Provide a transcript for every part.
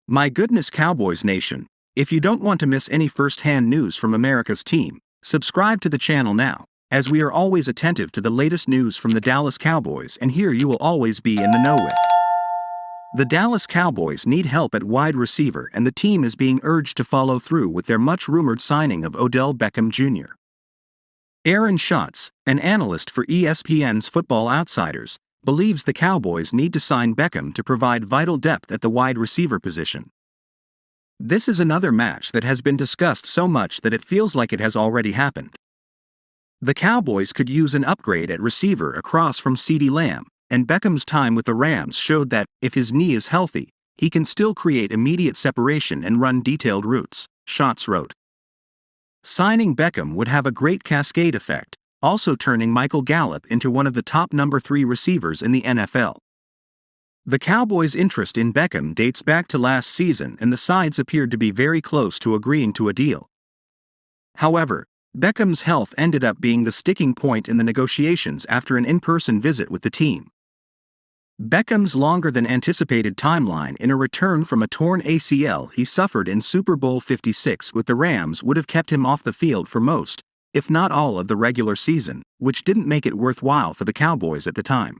My goodness, Cowboys Nation, if you don't want to miss any first-hand news from America's team, subscribe to the channel now, as we are always attentive to the latest news from the Dallas Cowboys, and here you will always be in the know with. The Dallas Cowboys need help at wide receiver, and the team is being urged to follow through with their much-rumored signing of Odell Beckham Jr. Aaron Schatz, an analyst for ESPN's Football Outsiders, believes the Cowboys need to sign Beckham to provide vital depth at the wide receiver position. This is another match that has been discussed so much that it feels like it has already happened. The Cowboys could use an upgrade at receiver across from CeeDee Lamb, and Beckham's time with the Rams showed that, if his knee is healthy, he can still create immediate separation and run detailed routes, Schatz wrote. Signing Beckham would have a great cascade effect, also turning Michael Gallup into one of the top number 3 receivers in the NFL. The Cowboys' interest in Beckham dates back to last season, and the sides appeared to be very close to agreeing to a deal. However, Beckham's health ended up being the sticking point in the negotiations after an in-person visit with the team. Beckham's longer-than-anticipated timeline in a return from a torn ACL he suffered in Super Bowl 56 with the Rams would have kept him off the field for most, if not all, of the regular season, which didn't make it worthwhile for the Cowboys at the time.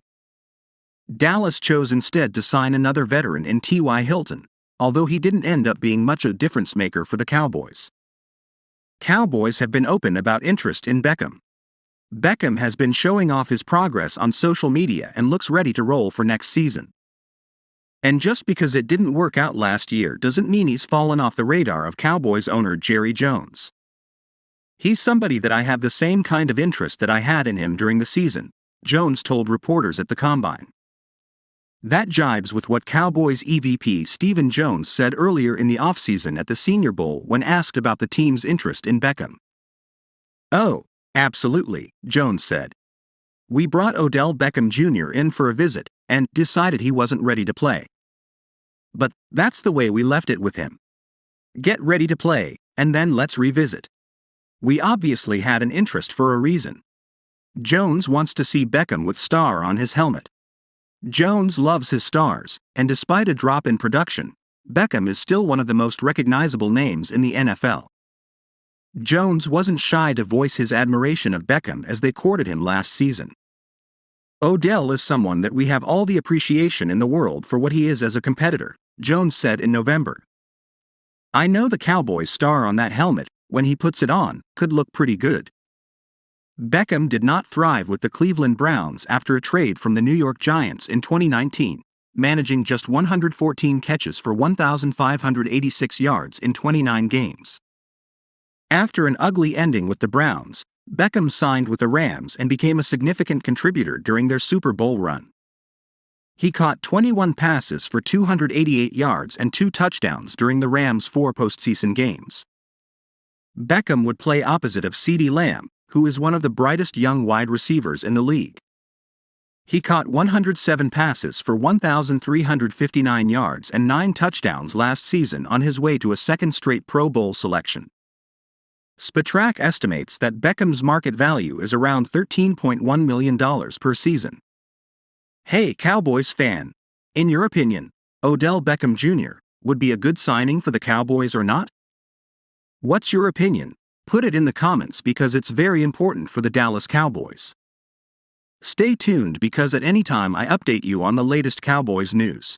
Dallas chose instead to sign another veteran in T.Y. Hilton, although he didn't end up being much a difference-maker for the Cowboys. Cowboys have been open about interest in Beckham. Beckham has been showing off his progress on social media and looks ready to roll for next season. And just because it didn't work out last year doesn't mean he's fallen off the radar of Cowboys owner Jerry Jones. He's somebody that I have the same kind of interest that I had in him during the season, Jones told reporters at the Combine. That jibes with what Cowboys EVP Stephen Jones said earlier in the offseason at the Senior Bowl when asked about the team's interest in Beckham. "Oh, absolutely," Jones said. "We brought Odell Beckham Jr. in for a visit and decided he wasn't ready to play. But that's the way we left it with him. Get ready to play, and then let's revisit. We obviously had an interest for a reason." Jones wants to see Beckham with star on his helmet. Jones loves his stars, and despite a drop in production, Beckham is still one of the most recognizable names in the NFL. Jones wasn't shy to voice his admiration of Beckham as they courted him last season. "Odell is someone that we have all the appreciation in the world for what he is as a competitor," Jones said in November. "I know the Cowboys star on that helmet, when he puts it on, could look pretty good." Beckham did not thrive with the Cleveland Browns after a trade from the New York Giants in 2019, managing just 114 catches for 1,586 yards in 29 games. After an ugly ending with the Browns, Beckham signed with the Rams and became a significant contributor during their Super Bowl run. He caught 21 passes for 288 yards and 2 touchdowns during the Rams' 4 postseason games. Beckham would play opposite of CeeDee Lamb, who is one of the brightest young wide receivers in the league. He caught 107 passes for 1,359 yards and 9 touchdowns last season on his way to a second straight Pro Bowl selection. Spotrac estimates that Beckham's market value is around $13.1 million per season. Hey Cowboys fan, in your opinion, Odell Beckham Jr. would be a good signing for the Cowboys or not? What's your opinion? Put it in the comments because it's very important for the Dallas Cowboys. Stay tuned because at any time I update you on the latest Cowboys news.